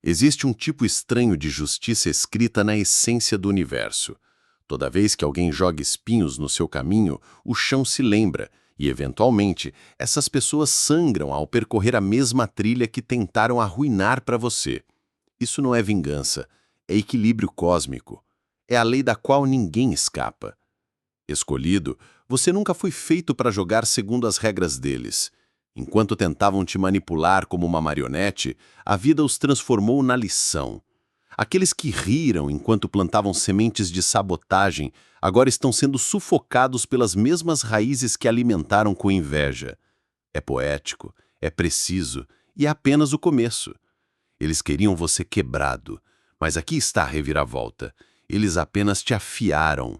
Existe um tipo estranho de justiça escrita na essência do universo. Toda vez que alguém joga espinhos no seu caminho, o chão se lembra, e, eventualmente, essas pessoas sangram ao percorrer a mesma trilha que tentaram arruinar para você. Isso não é vingança, é equilíbrio cósmico. É a lei da qual ninguém escapa. Escolhido, você nunca foi feito para jogar segundo as regras deles. Enquanto tentavam te manipular como uma marionete, a vida os transformou na lição. Aqueles que riram enquanto plantavam sementes de sabotagem agora estão sendo sufocados pelas mesmas raízes que alimentaram com inveja. É poético, é preciso e é apenas o começo. Eles queriam você quebrado, mas aqui está a reviravolta. Eles apenas te afiaram.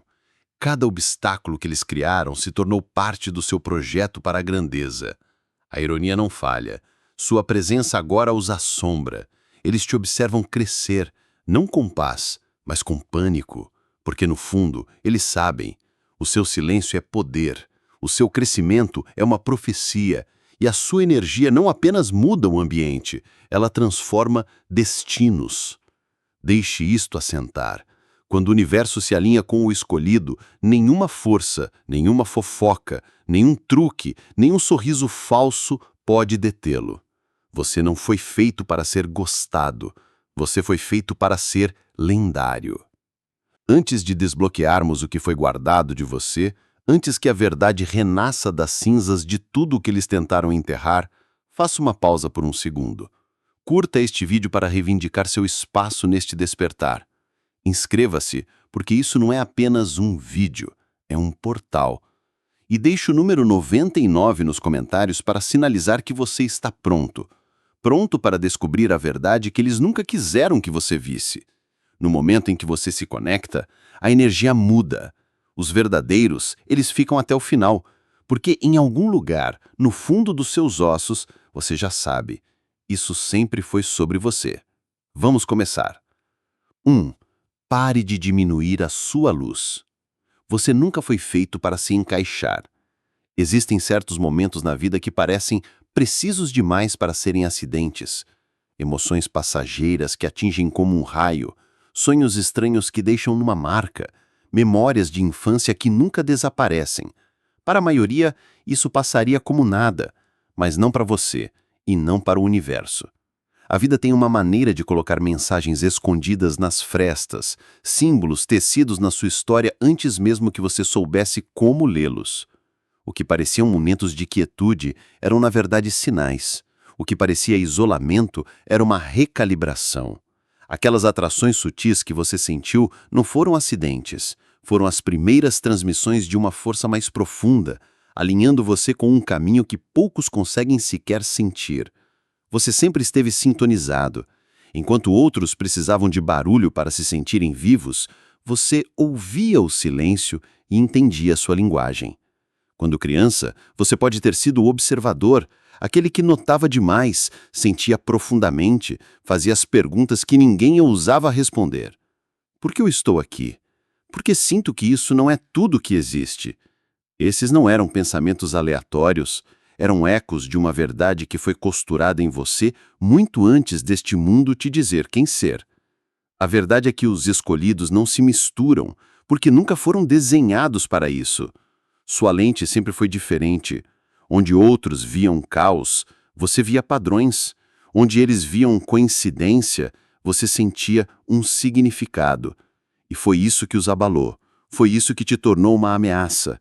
Cada obstáculo que eles criaram se tornou parte do seu projeto para a grandeza. A ironia não falha. Sua presença agora os assombra. Eles te observam crescer, não com paz, mas com pânico. Porque, no fundo, eles sabem. O seu silêncio é poder. O seu crescimento é uma profecia. E a sua energia não apenas muda o ambiente, ela transforma destinos. Deixe isto assentar. Quando o universo se alinha com o escolhido, nenhuma força, nenhuma fofoca, nenhum truque, nenhum sorriso falso pode detê-lo. Você não foi feito para ser gostado. Você foi feito para ser lendário. Antes de desbloquearmos o que foi guardado de você, antes que a verdade renasça das cinzas de tudo o que eles tentaram enterrar, faça uma pausa por um segundo. Curta este vídeo para reivindicar seu espaço neste despertar. Inscreva-se, porque isso não é apenas um vídeo, é um portal. E deixe o número 99 nos comentários para sinalizar que você está pronto. Pronto para descobrir a verdade que eles nunca quiseram que você visse. No momento em que você se conecta, a energia muda. Os verdadeiros, eles ficam até o final, porque em algum lugar, no fundo dos seus ossos, você já sabe. Isso sempre foi sobre você. Vamos começar. 1. Pare de diminuir a sua luz. Você nunca foi feito para se encaixar. Existem certos momentos na vida que parecem precisos demais para serem acidentes. Emoções passageiras que atingem como um raio, sonhos estranhos que deixam uma marca, memórias de infância que nunca desaparecem. Para a maioria, isso passaria como nada, mas não para você e não para o universo. A vida tem uma maneira de colocar mensagens escondidas nas frestas, símbolos tecidos na sua história antes mesmo que você soubesse como lê-los. O que pareciam momentos de quietude eram, na verdade, sinais. O que parecia isolamento era uma recalibração. Aquelas atrações sutis que você sentiu não foram acidentes, foram as primeiras transmissões de uma força mais profunda, alinhando você com um caminho que poucos conseguem sequer sentir. Você sempre esteve sintonizado. Enquanto outros precisavam de barulho para se sentirem vivos, você ouvia o silêncio e entendia sua linguagem. Quando criança, você pode ter sido o observador, aquele que notava demais, sentia profundamente, fazia as perguntas que ninguém ousava responder. Por que eu estou aqui? Porque sinto que isso não é tudo que existe. Esses não eram pensamentos aleatórios, eram ecos de uma verdade que foi costurada em você muito antes deste mundo te dizer quem ser. A verdade é que os escolhidos não se misturam, porque nunca foram desenhados para isso. Sua lente sempre foi diferente. Onde outros viam caos, você via padrões. Onde eles viam coincidência, você sentia um significado. E foi isso que os abalou. Foi isso que te tornou uma ameaça.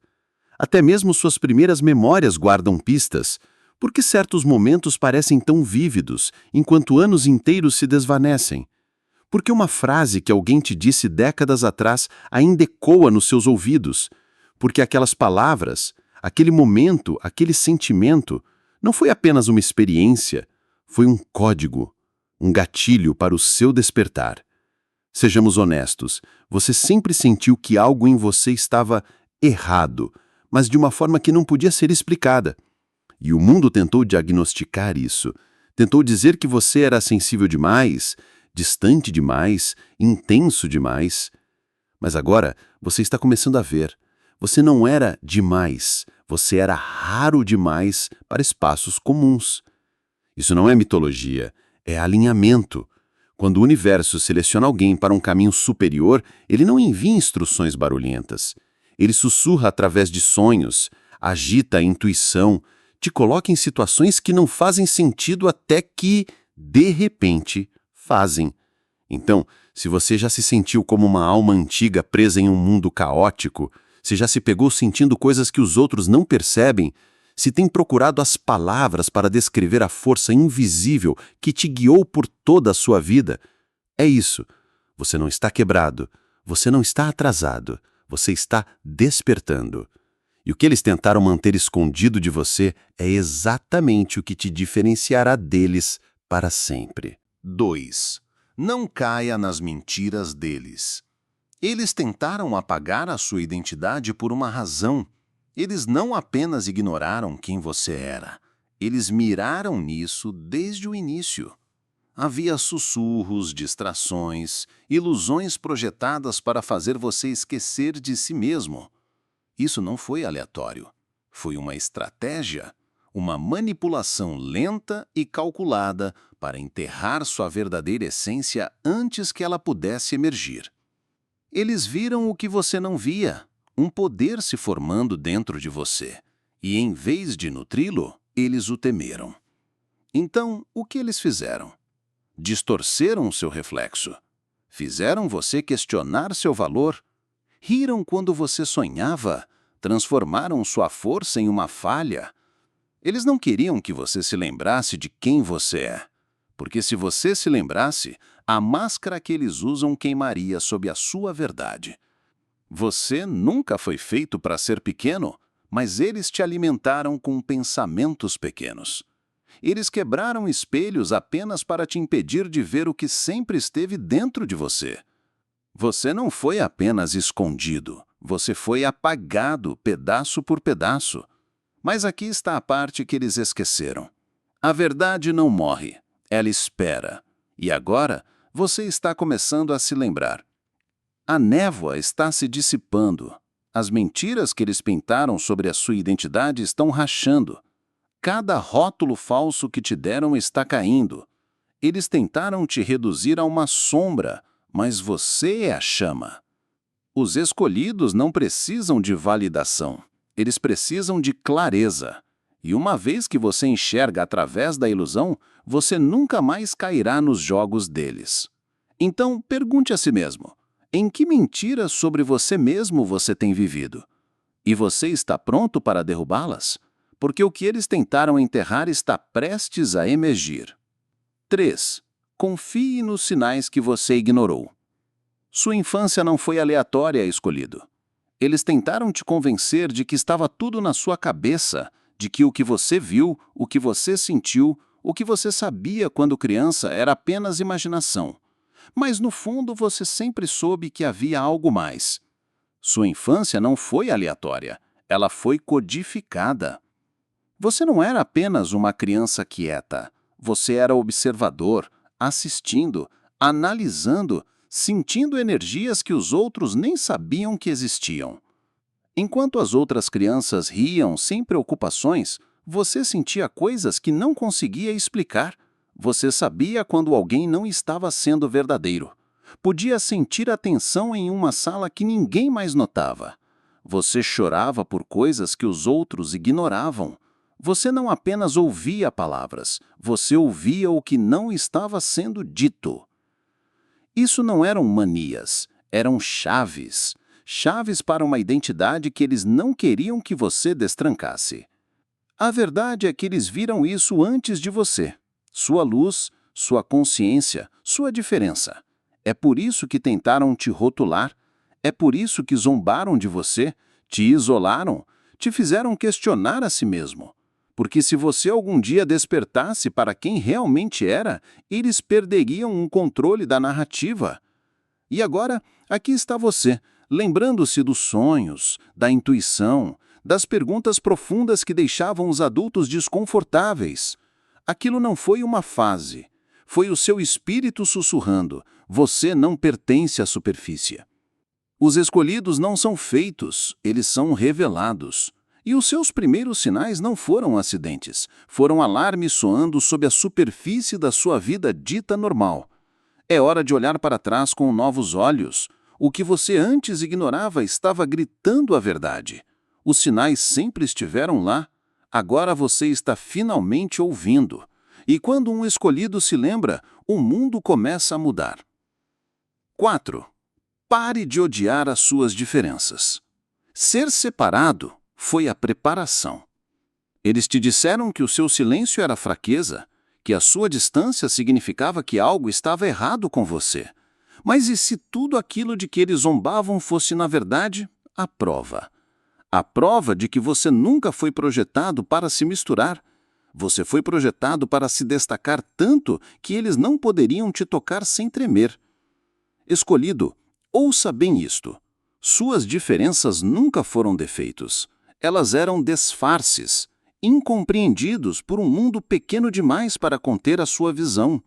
Até mesmo suas primeiras memórias guardam pistas. Por que certos momentos parecem tão vívidos, enquanto anos inteiros se desvanecem? Por que uma frase que alguém te disse décadas atrás ainda ecoa nos seus ouvidos? Porque aquelas palavras, aquele momento, aquele sentimento, não foi apenas uma experiência, foi um código, um gatilho para o seu despertar. Sejamos honestos, você sempre sentiu que algo em você estava errado, mas de uma forma que não podia ser explicada. E o mundo tentou diagnosticar isso, tentou dizer que você era sensível demais, distante demais, intenso demais. Mas agora você está começando a ver. Você não era demais, você era raro demais para espaços comuns. Isso não é mitologia, é alinhamento. Quando o universo seleciona alguém para um caminho superior, ele não envia instruções barulhentas. Ele sussurra através de sonhos, agita a intuição, te coloca em situações que não fazem sentido até que, de repente, fazem. Então, se você já se sentiu como uma alma antiga presa em um mundo caótico, se já se pegou sentindo coisas que os outros não percebem, se tem procurado as palavras para descrever a força invisível que te guiou por toda a sua vida, é isso. Você não está quebrado, você não está atrasado, você está despertando. E o que eles tentaram manter escondido de você é exatamente o que te diferenciará deles para sempre. 2. Não caia nas mentiras deles. Eles tentaram apagar a sua identidade por uma razão. Eles não apenas ignoraram quem você era, eles miraram nisso desde o início. Havia sussurros, distrações, ilusões projetadas para fazer você esquecer de si mesmo. Isso não foi aleatório. Foi uma estratégia, uma manipulação lenta e calculada para enterrar sua verdadeira essência antes que ela pudesse emergir. Eles viram o que você não via, um poder se formando dentro de você, e em vez de nutri-lo, eles o temeram. Então, o que eles fizeram? Distorceram seu reflexo. Fizeram você questionar seu valor. Riram quando você sonhava. Transformaram sua força em uma falha. Eles não queriam que você se lembrasse de quem você é. Porque se você se lembrasse, a máscara que eles usam queimaria sob a sua verdade. Você nunca foi feito para ser pequeno, mas eles te alimentaram com pensamentos pequenos. Eles quebraram espelhos apenas para te impedir de ver o que sempre esteve dentro de você. Você não foi apenas escondido, você foi apagado pedaço por pedaço. Mas aqui está a parte que eles esqueceram. A verdade não morre, ela espera. E agora, você está começando a se lembrar. A névoa está se dissipando. As mentiras que eles pintaram sobre a sua identidade estão rachando. Cada rótulo falso que te deram está caindo. Eles tentaram te reduzir a uma sombra, mas você é a chama. Os escolhidos não precisam de validação. Eles precisam de clareza. E uma vez que você enxerga através da ilusão, você nunca mais cairá nos jogos deles. Então, pergunte a si mesmo, em que mentiras sobre você mesmo você tem vivido? E você está pronto para derrubá-las? Porque o que eles tentaram enterrar está prestes a emergir. 3. Confie nos sinais que você ignorou. Sua infância não foi aleatória, escolhido. Eles tentaram te convencer de que estava tudo na sua cabeça, de que o que você viu, o que você sentiu, o que você sabia quando criança era apenas imaginação. Mas no fundo você sempre soube que havia algo mais. Sua infância não foi aleatória, ela foi codificada. Você não era apenas uma criança quieta. Você era observador, assistindo, analisando, sentindo energias que os outros nem sabiam que existiam. Enquanto as outras crianças riam sem preocupações, você sentia coisas que não conseguia explicar. Você sabia quando alguém não estava sendo verdadeiro. Podia sentir a tensão em uma sala que ninguém mais notava. Você chorava por coisas que os outros ignoravam. Você não apenas ouvia palavras, você ouvia o que não estava sendo dito. Isso não eram manias, eram chaves. Chaves para uma identidade que eles não queriam que você destrancasse. A verdade é que eles viram isso antes de você. Sua luz, sua consciência, sua diferença. É por isso que tentaram te rotular. É por isso que zombaram de você, te isolaram, te fizeram questionar a si mesmo. Porque se você algum dia despertasse para quem realmente era, eles perderiam um controle da narrativa. E agora, aqui está você, lembrando-se dos sonhos, da intuição, das perguntas profundas que deixavam os adultos desconfortáveis. Aquilo não foi uma fase. Foi o seu espírito sussurrando, você não pertence à superfície. Os escolhidos não são feitos, eles são revelados. E os seus primeiros sinais não foram acidentes, foram alarmes soando sob a superfície da sua vida dita normal. É hora de olhar para trás com novos olhos. O que você antes ignorava estava gritando a verdade. Os sinais sempre estiveram lá. Agora você está finalmente ouvindo. E quando um escolhido se lembra, o mundo começa a mudar. 4. Pare de odiar as suas diferenças. Ser separado foi a preparação. Eles te disseram que o seu silêncio era fraqueza, que a sua distância significava que algo estava errado com você. Mas e se tudo aquilo de que eles zombavam fosse, na verdade, a prova? A prova de que você nunca foi projetado para se misturar. Você foi projetado para se destacar tanto que eles não poderiam te tocar sem tremer. Escolhido, ouça bem isto. Suas diferenças nunca foram defeitos. Elas eram disfarces, incompreendidos por um mundo pequeno demais para conter a sua visão.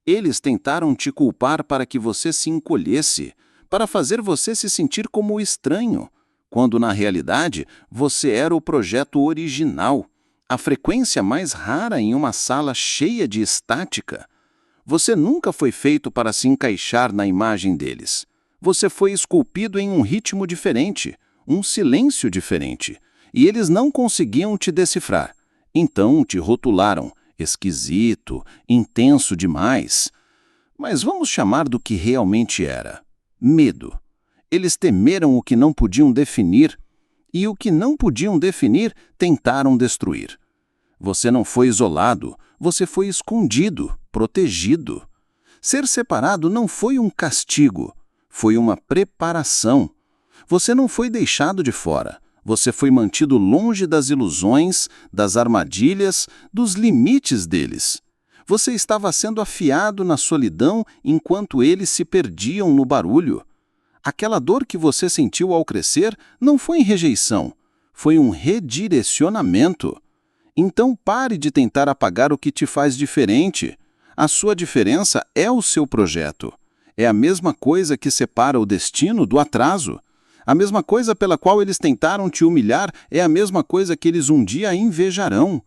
Eles tentaram te culpar para que você se encolhesse, para fazer você se sentir como o estranho, quando na realidade você era o projeto original, a frequência mais rara em uma sala cheia de estática. Você nunca foi feito para se encaixar na imagem deles. Você foi esculpido em um ritmo diferente, um silêncio diferente, e eles não conseguiam te decifrar. Então te rotularam, esquisito, intenso demais. Mas vamos chamar do que realmente era: medo. Eles temeram o que não podiam definir, e o que não podiam definir tentaram destruir. Você não foi isolado, você foi escondido, protegido. Ser separado não foi um castigo, foi uma preparação. Você não foi deixado de fora, você foi mantido longe das ilusões, das armadilhas, dos limites deles. Você estava sendo afiado na solidão enquanto eles se perdiam no barulho. Aquela dor que você sentiu ao crescer não foi rejeição, foi um redirecionamento. Então pare de tentar apagar o que te faz diferente. A sua diferença é o seu projeto. É a mesma coisa que separa o destino do atraso. A mesma coisa pela qual eles tentaram te humilhar é a mesma coisa que eles um dia invejarão.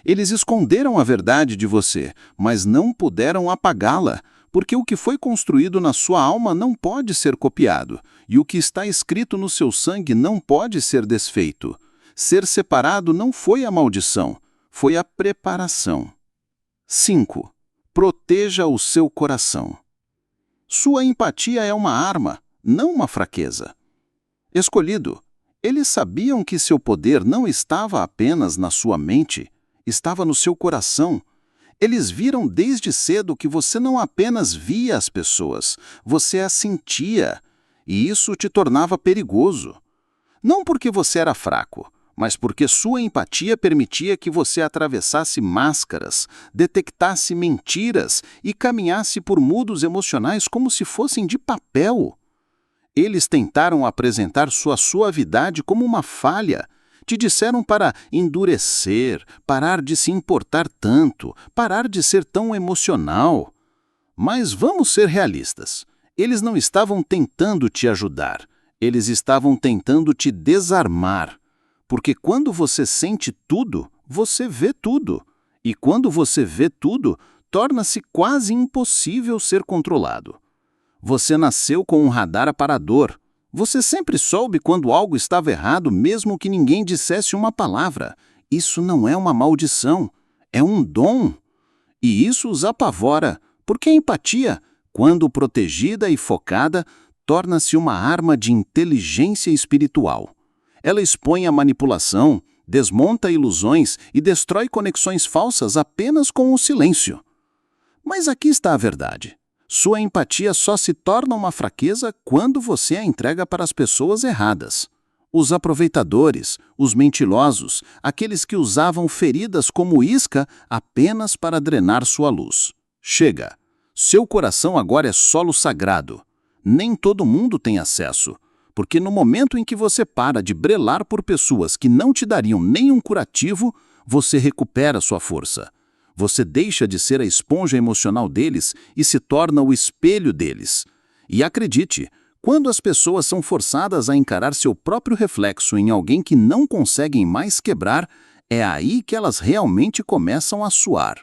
Eles esconderam a verdade de você, mas não puderam apagá-la, porque o que foi construído na sua alma não pode ser copiado, e o que está escrito no seu sangue não pode ser desfeito. Ser separado não foi a maldição, foi a preparação. 5. Proteja o seu coração. Sua empatia é uma arma, não uma fraqueza. Escolhido, eles sabiam que seu poder não estava apenas na sua mente, estava no seu coração. Eles viram desde cedo que você não apenas via as pessoas, você as sentia, e isso te tornava perigoso. Não porque você era fraco, mas porque sua empatia permitia que você atravessasse máscaras, detectasse mentiras e caminhasse por muros emocionais como se fossem de papel. Eles tentaram apresentar sua suavidade como uma falha. Te disseram para endurecer, parar de se importar tanto, parar de ser tão emocional. Mas vamos ser realistas. Eles não estavam tentando te ajudar. Eles estavam tentando te desarmar. Porque quando você sente tudo, você vê tudo. E quando você vê tudo, torna-se quase impossível ser controlado. Você nasceu com um radar aparador. Você sempre soube quando algo estava errado, mesmo que ninguém dissesse uma palavra. Isso não é uma maldição, é um dom. E isso os apavora, porque a empatia, quando protegida e focada, torna-se uma arma de inteligência espiritual. Ela expõe a manipulação, desmonta ilusões e destrói conexões falsas apenas com o silêncio. Mas aqui está a verdade. Sua empatia só se torna uma fraqueza quando você a entrega para as pessoas erradas. Os aproveitadores, os mentirosos, aqueles que usavam feridas como isca apenas para drenar sua luz. Chega! Seu coração agora é solo sagrado. Nem todo mundo tem acesso, porque no momento em que você para de brelar por pessoas que não te dariam nenhum curativo, você recupera sua força. Você deixa de ser a esponja emocional deles e se torna o espelho deles. E acredite, quando as pessoas são forçadas a encarar seu próprio reflexo em alguém que não conseguem mais quebrar, é aí que elas realmente começam a suar.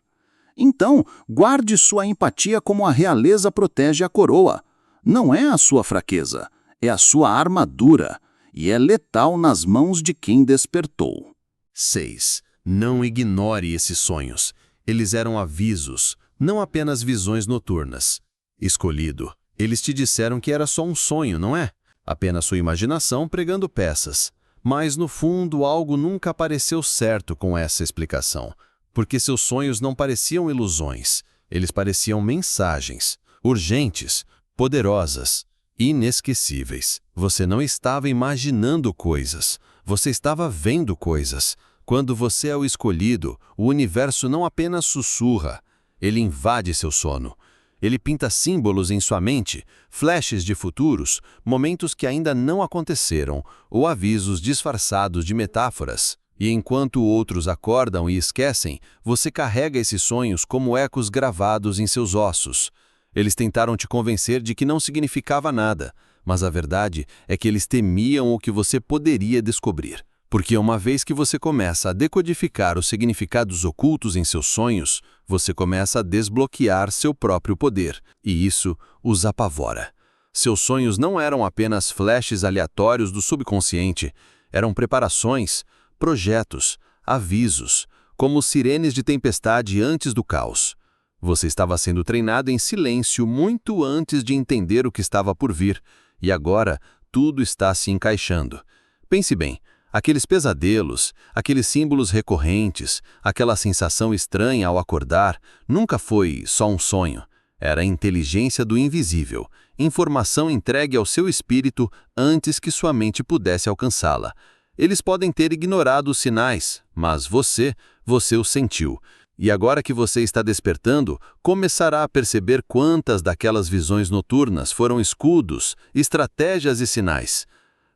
Então, guarde sua empatia como a realeza protege a coroa. Não é a sua fraqueza, é a sua armadura, e é letal nas mãos de quem despertou. 6. Não ignore esses sonhos. Eles eram avisos, não apenas visões noturnas. Escolhido, eles te disseram que era só um sonho, não é? Apenas sua imaginação pregando peças. Mas, no fundo, algo nunca apareceu certo com essa explicação. Porque seus sonhos não pareciam ilusões. Eles pareciam mensagens, urgentes, poderosas, inesquecíveis. Você não estava imaginando coisas, você estava vendo coisas. Quando você é o escolhido, o universo não apenas sussurra, ele invade seu sono. Ele pinta símbolos em sua mente, flashes de futuros, momentos que ainda não aconteceram, ou avisos disfarçados de metáforas. E enquanto outros acordam e esquecem, você carrega esses sonhos como ecos gravados em seus ossos. Eles tentaram te convencer de que não significava nada, mas a verdade é que eles temiam o que você poderia descobrir. Porque uma vez que você começa a decodificar os significados ocultos em seus sonhos, você começa a desbloquear seu próprio poder, e isso os apavora. Seus sonhos não eram apenas flashes aleatórios do subconsciente, eram preparações, projetos, avisos, como sirenes de tempestade antes do caos. Você estava sendo treinado em silêncio muito antes de entender o que estava por vir, e agora tudo está se encaixando. Pense bem. Aqueles pesadelos, aqueles símbolos recorrentes, aquela sensação estranha ao acordar, nunca foi só um sonho. Era a inteligência do invisível, informação entregue ao seu espírito antes que sua mente pudesse alcançá-la. Eles podem ter ignorado os sinais, mas você o sentiu. E agora que você está despertando, começará a perceber quantas daquelas visões noturnas foram escudos, estratégias e sinais.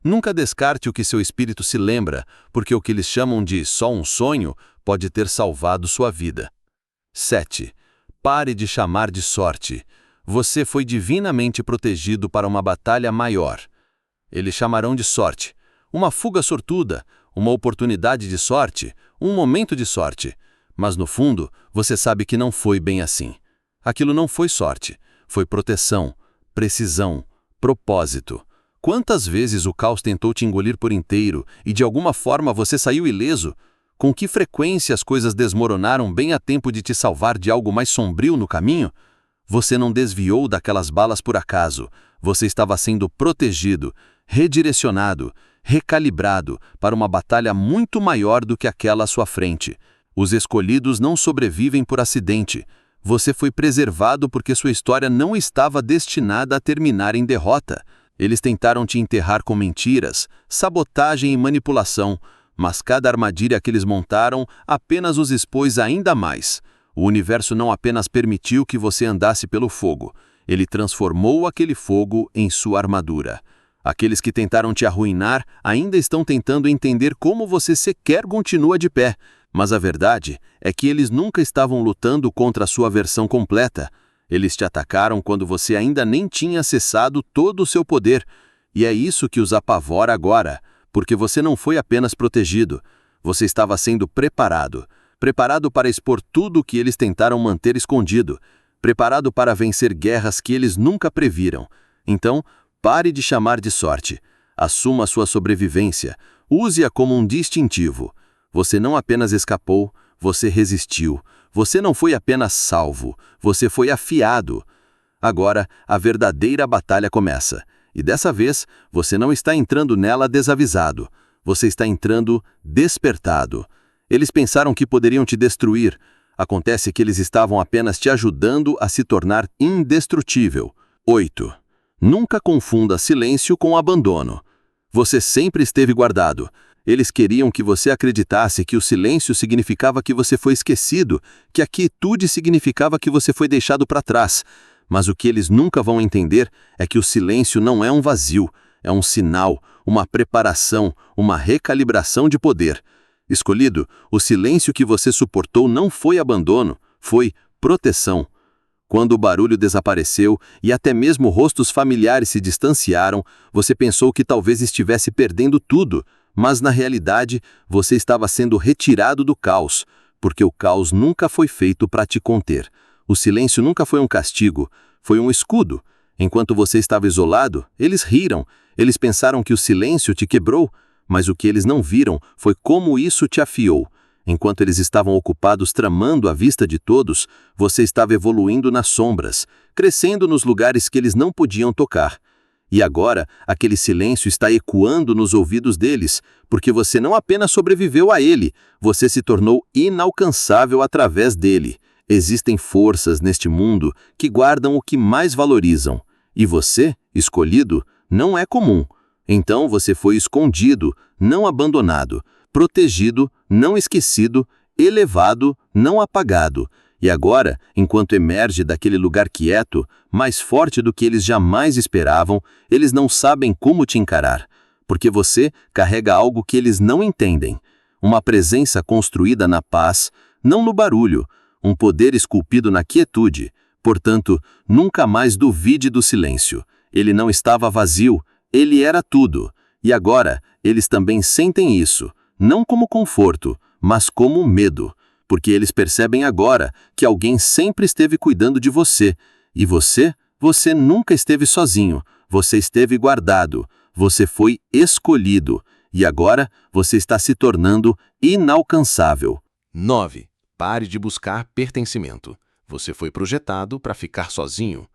Nunca descarte o que seu espírito se lembra, porque o que eles chamam de só um sonho pode ter salvado sua vida. 7. Pare de chamar de sorte. Você foi divinamente protegido para uma batalha maior. Eles chamarão de sorte. Uma fuga sortuda, uma oportunidade de sorte, um momento de sorte. Mas no fundo, você sabe que não foi bem assim. Aquilo não foi sorte, foi proteção, precisão, propósito. Quantas vezes o caos tentou te engolir por inteiro e de alguma forma você saiu ileso? Com que frequência as coisas desmoronaram bem a tempo de te salvar de algo mais sombrio no caminho? Você não desviou daquelas balas por acaso. Você estava sendo protegido, redirecionado, recalibrado para uma batalha muito maior do que aquela à sua frente. Os escolhidos não sobrevivem por acidente. Você foi preservado porque sua história não estava destinada a terminar em derrota. Eles tentaram te enterrar com mentiras, sabotagem e manipulação, mas cada armadilha que eles montaram apenas os expôs ainda mais. O universo não apenas permitiu que você andasse pelo fogo, ele transformou aquele fogo em sua armadura. Aqueles que tentaram te arruinar ainda estão tentando entender como você sequer continua de pé, mas a verdade é que eles nunca estavam lutando contra a sua versão completa. Eles te atacaram quando você ainda nem tinha acessado todo o seu poder, e é isso que os apavora agora, porque você não foi apenas protegido, você estava sendo preparado para expor tudo o que eles tentaram manter escondido, preparado para vencer guerras que eles nunca previram. Então, pare de chamar de sorte, assuma sua sobrevivência, use-a como um distintivo. Você não apenas escapou, você resistiu. Você não foi apenas salvo, você foi afiado. Agora, a verdadeira batalha começa. E dessa vez, você não está entrando nela desavisado. Você está entrando despertado. Eles pensaram que poderiam te destruir. Acontece que eles estavam apenas te ajudando a se tornar indestrutível. 8. Nunca confunda silêncio com abandono. Você sempre esteve guardado. Eles queriam que você acreditasse que o silêncio significava que você foi esquecido, que a quietude significava que você foi deixado para trás. Mas o que eles nunca vão entender é que o silêncio não é um vazio, é um sinal, uma preparação, uma recalibração de poder. Escolhido, o silêncio que você suportou não foi abandono, foi proteção. Quando o barulho desapareceu e até mesmo rostos familiares se distanciaram, você pensou que talvez estivesse perdendo tudo. Mas, na realidade, você estava sendo retirado do caos, porque o caos nunca foi feito para te conter. O silêncio nunca foi um castigo, foi um escudo. Enquanto você estava isolado, eles riram. Eles pensaram que o silêncio te quebrou, mas o que eles não viram foi como isso te afiou. Enquanto eles estavam ocupados tramando à vista de todos, você estava evoluindo nas sombras, crescendo nos lugares que eles não podiam tocar. E agora, aquele silêncio está ecoando nos ouvidos deles, porque você não apenas sobreviveu a ele, você se tornou inalcançável através dele. Existem forças neste mundo que guardam o que mais valorizam. E você, escolhido, não é comum. Então você foi escondido, não abandonado, protegido, não esquecido, elevado, não apagado. E agora, enquanto emerge daquele lugar quieto, mais forte do que eles jamais esperavam, eles não sabem como te encarar, porque você carrega algo que eles não entendem. Uma presença construída na paz, não no barulho, um poder esculpido na quietude. Portanto, nunca mais duvide do silêncio. Ele não estava vazio, ele era tudo. E agora, eles também sentem isso, não como conforto, mas como medo. Porque eles percebem agora que alguém sempre esteve cuidando de você. E você nunca esteve sozinho. Você esteve guardado. Você foi escolhido. E agora você está se tornando inalcançável. 9. Pare de buscar pertencimento. Você foi projetado para ficar sozinho.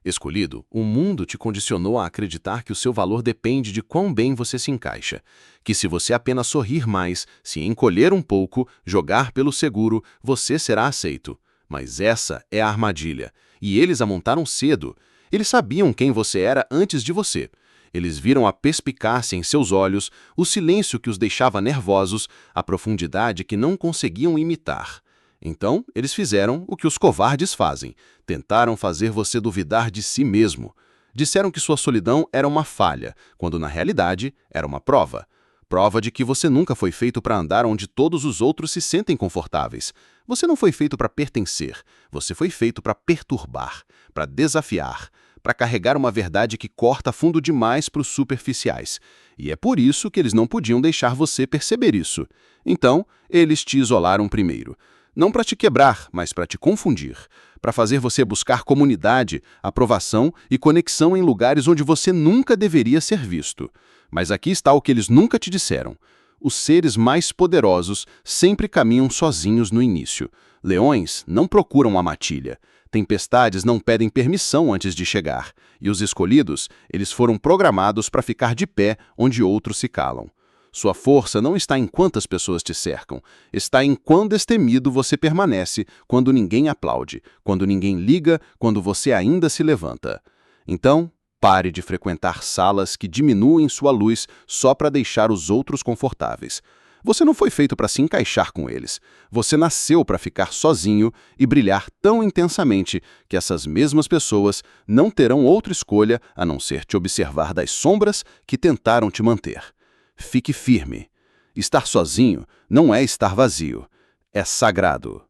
Escolhido, o mundo te condicionou a acreditar que o seu valor depende de quão bem você se encaixa, que se você apenas sorrir mais, se encolher um pouco, jogar pelo seguro, você será aceito. Mas essa é a armadilha, e eles a montaram cedo. Eles sabiam quem você era antes de você. Eles viram a perspicácia em seus olhos, o silêncio que os deixava nervosos, a profundidade que não conseguiam imitar. Então, eles fizeram o que os covardes fazem. Tentaram fazer você duvidar de si mesmo. Disseram que sua solidão era uma falha, quando na realidade era uma prova. Prova de que você nunca foi feito para andar onde todos os outros se sentem confortáveis. Você não foi feito para pertencer. Você foi feito para perturbar, para desafiar, para carregar uma verdade que corta fundo demais para os superficiais. E é por isso que eles não podiam deixar você perceber isso. Então, eles te isolaram primeiro. Não para te quebrar, mas para te confundir, para fazer você buscar comunidade, aprovação e conexão em lugares onde você nunca deveria ser visto. Mas aqui está o que eles nunca te disseram. Os seres mais poderosos sempre caminham sozinhos no início. Leões não procuram a matilha. Tempestades não pedem permissão antes de chegar. E os escolhidos, eles foram programados para ficar de pé onde outros se calam. Sua força não está em quantas pessoas te cercam, está em quão destemido você permanece quando ninguém aplaude, quando ninguém liga, quando você ainda se levanta. Então, pare de frequentar salas que diminuem sua luz só para deixar os outros confortáveis. Você não foi feito para se encaixar com eles. Você nasceu para ficar sozinho e brilhar tão intensamente que essas mesmas pessoas não terão outra escolha a não ser te observar das sombras que tentaram te manter. Fique firme. Estar sozinho não é estar vazio. É sagrado.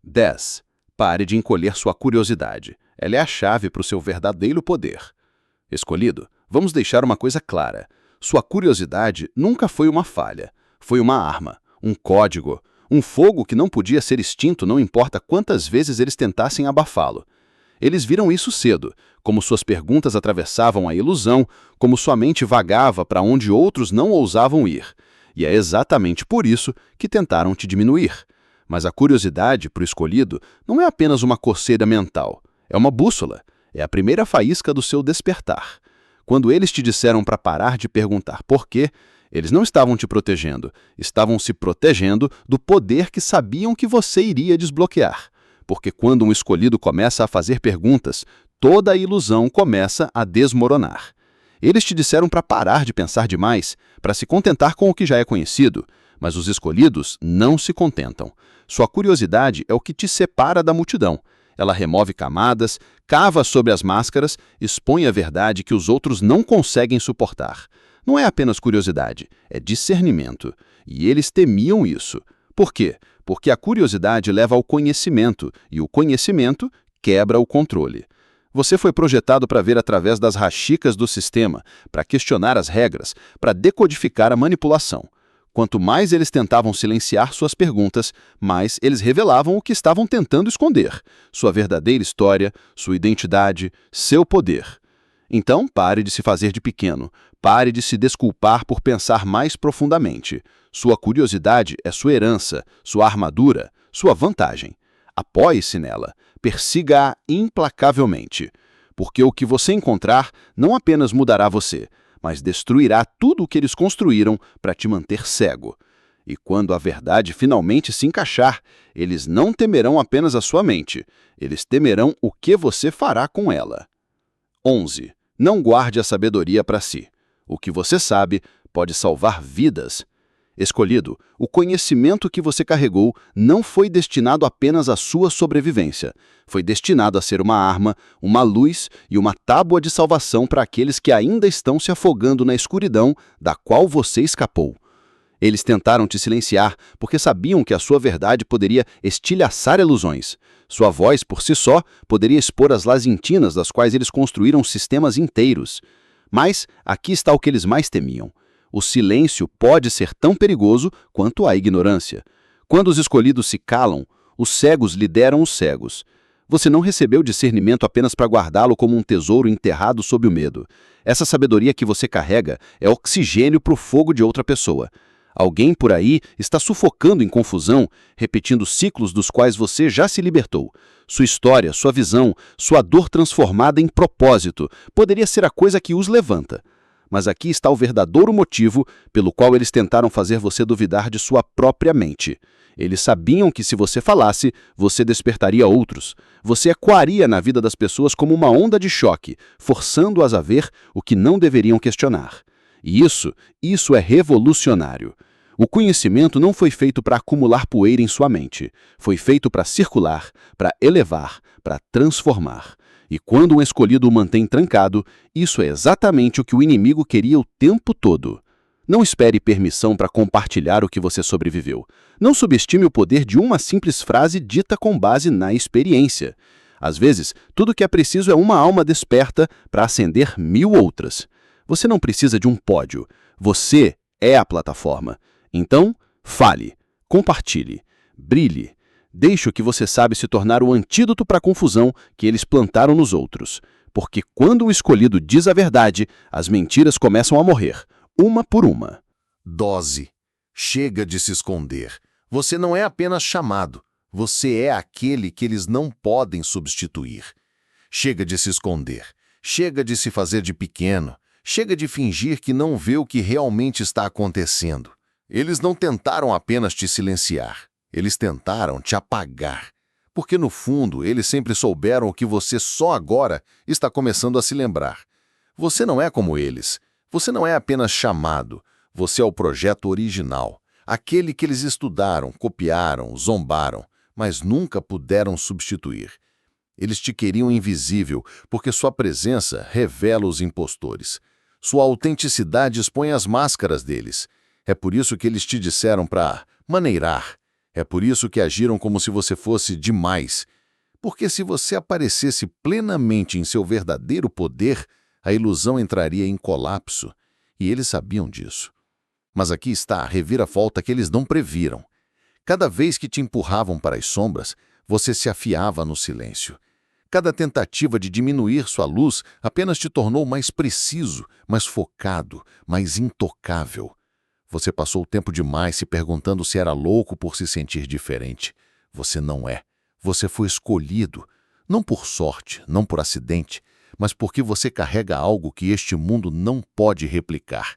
10. Pare de encolher sua curiosidade. Ela é a chave para o seu verdadeiro poder. Escolhido, vamos deixar uma coisa clara. Sua curiosidade nunca foi uma falha. Foi uma arma, um código, um fogo que não podia ser extinto não importa quantas vezes eles tentassem abafá-lo. Eles viram isso cedo, como suas perguntas atravessavam a ilusão, como sua mente vagava para onde outros não ousavam ir. E é exatamente por isso que tentaram te diminuir. Mas a curiosidade, para o escolhido, não é apenas uma coceira mental. É uma bússola. É a primeira faísca do seu despertar. Quando eles te disseram para parar de perguntar por quê, eles não estavam te protegendo. Estavam se protegendo do poder que sabiam que você iria desbloquear. Porque quando um escolhido começa a fazer perguntas, toda a ilusão começa a desmoronar. Eles te disseram para parar de pensar demais, para se contentar com o que já é conhecido, mas os escolhidos não se contentam. Sua curiosidade é o que te separa da multidão. Ela remove camadas, cava sobre as máscaras, expõe a verdade que os outros não conseguem suportar. Não é apenas curiosidade, é discernimento. E eles temiam isso. Por quê? Porque a curiosidade leva ao conhecimento, e o conhecimento quebra o controle. Você foi projetado para ver através das rachicas do sistema, para questionar as regras, para decodificar a manipulação. Quanto mais eles tentavam silenciar suas perguntas, mais eles revelavam o que estavam tentando esconder: sua verdadeira história, sua identidade, seu poder. Então, pare de se fazer de pequeno. Pare de se desculpar por pensar mais profundamente. Sua curiosidade é sua herança, sua armadura, sua vantagem. Apoie-se nela. Persiga-a implacavelmente. Porque o que você encontrar não apenas mudará você, mas destruirá tudo o que eles construíram para te manter cego. E quando a verdade finalmente se encaixar, eles não temerão apenas a sua mente, eles temerão o que você fará com ela. 11. Não guarde a sabedoria para si. O que você sabe pode salvar vidas. Escolhido, o conhecimento que você carregou não foi destinado apenas à sua sobrevivência. Foi destinado a ser uma arma, uma luz e uma tábua de salvação para aqueles que ainda estão se afogando na escuridão da qual você escapou. Eles tentaram te silenciar porque sabiam que a sua verdade poderia estilhaçar ilusões. Sua voz, por si só, poderia expor as lazintinas das quais eles construíram sistemas inteiros. Mas aqui está o que eles mais temiam. O silêncio pode ser tão perigoso quanto a ignorância. Quando os escolhidos se calam, os cegos lideram os cegos. Você não recebeu discernimento apenas para guardá-lo como um tesouro enterrado sob o medo. Essa sabedoria que você carrega é oxigênio para o fogo de outra pessoa. Alguém por aí está sufocando em confusão, repetindo ciclos dos quais você já se libertou. Sua história, sua visão, sua dor transformada em propósito poderia ser a coisa que os levanta. Mas aqui está o verdadeiro motivo pelo qual eles tentaram fazer você duvidar de sua própria mente. Eles sabiam que se você falasse, você despertaria outros. Você ecoaria na vida das pessoas como uma onda de choque, forçando-as a ver o que não deveriam questionar. E isso é revolucionário. O conhecimento não foi feito para acumular poeira em sua mente. Foi feito para circular, para elevar, para transformar. E quando um escolhido o mantém trancado, isso é exatamente o que o inimigo queria o tempo todo. Não espere permissão para compartilhar o que você sobreviveu. Não subestime o poder de uma simples frase dita com base na experiência. Às vezes, tudo o que é preciso é uma alma desperta para acender 1000 outras. Você não precisa de um pódio. Você é a plataforma. Então, fale, compartilhe, brilhe. Deixe o que você sabe se tornar o antídoto para a confusão que eles plantaram nos outros. Porque quando o escolhido diz a verdade, as mentiras começam a morrer, uma por uma. Dose. Chega de se esconder. Você não é apenas chamado. Você é aquele que eles não podem substituir. Chega de se esconder. Chega de se fazer de pequeno. Chega de fingir que não vê o que realmente está acontecendo. Eles não tentaram apenas te silenciar. Eles tentaram te apagar. Porque, no fundo, eles sempre souberam o que você só agora está começando a se lembrar. Você não é como eles. Você não é apenas chamado. Você é o projeto original. Aquele que eles estudaram, copiaram, zombaram, mas nunca puderam substituir. Eles te queriam invisível, porque sua presença revela os impostores. Sua autenticidade expõe as máscaras deles. É por isso que eles te disseram para maneirar. É por isso que agiram como se você fosse demais. Porque se você aparecesse plenamente em seu verdadeiro poder, a ilusão entraria em colapso. E eles sabiam disso. Mas aqui está a reviravolta que eles não previram. Cada vez que te empurravam para as sombras, você se afiava no silêncio. Cada tentativa de diminuir sua luz apenas te tornou mais preciso, mais focado, mais intocável. Você passou tempo demais se perguntando se era louco por se sentir diferente. Você não é. Você foi escolhido, não por sorte, não por acidente, mas porque você carrega algo que este mundo não pode replicar.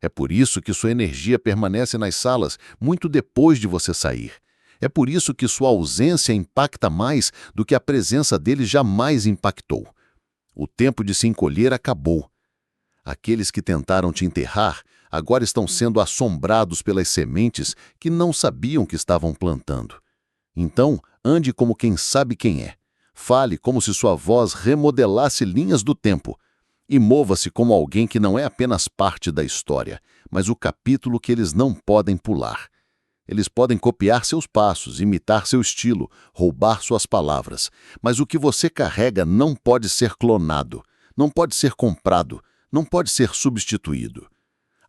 É por isso que sua energia permanece nas salas muito depois de você sair. É por isso que sua ausência impacta mais do que a presença deles jamais impactou. O tempo de se encolher acabou. Aqueles que tentaram te enterrar agora estão sendo assombrados pelas sementes que não sabiam que estavam plantando. Então, ande como quem sabe quem é. Fale como se sua voz remodelasse linhas do tempo. E mova-se como alguém que não é apenas parte da história, mas o capítulo que eles não podem pular. Eles podem copiar seus passos, imitar seu estilo, roubar suas palavras, mas o que você carrega não pode ser clonado, não pode ser comprado, não pode ser substituído.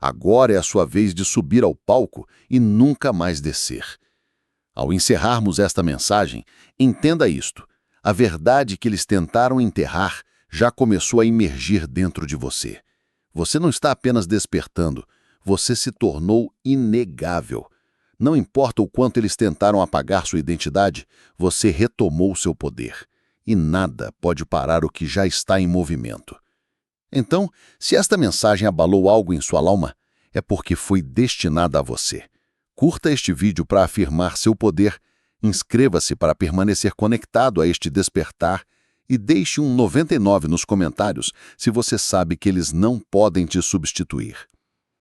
Agora é a sua vez de subir ao palco e nunca mais descer. Ao encerrarmos esta mensagem, entenda isto. A verdade que eles tentaram enterrar já começou a emergir dentro de você. Você não está apenas despertando, você se tornou inegável. Não importa o quanto eles tentaram apagar sua identidade, você retomou seu poder. E nada pode parar o que já está em movimento. Então, se esta mensagem abalou algo em sua alma, é porque foi destinada a você. Curta este vídeo para afirmar seu poder, inscreva-se para permanecer conectado a este despertar e deixe um 99 nos comentários se você sabe que eles não podem te substituir.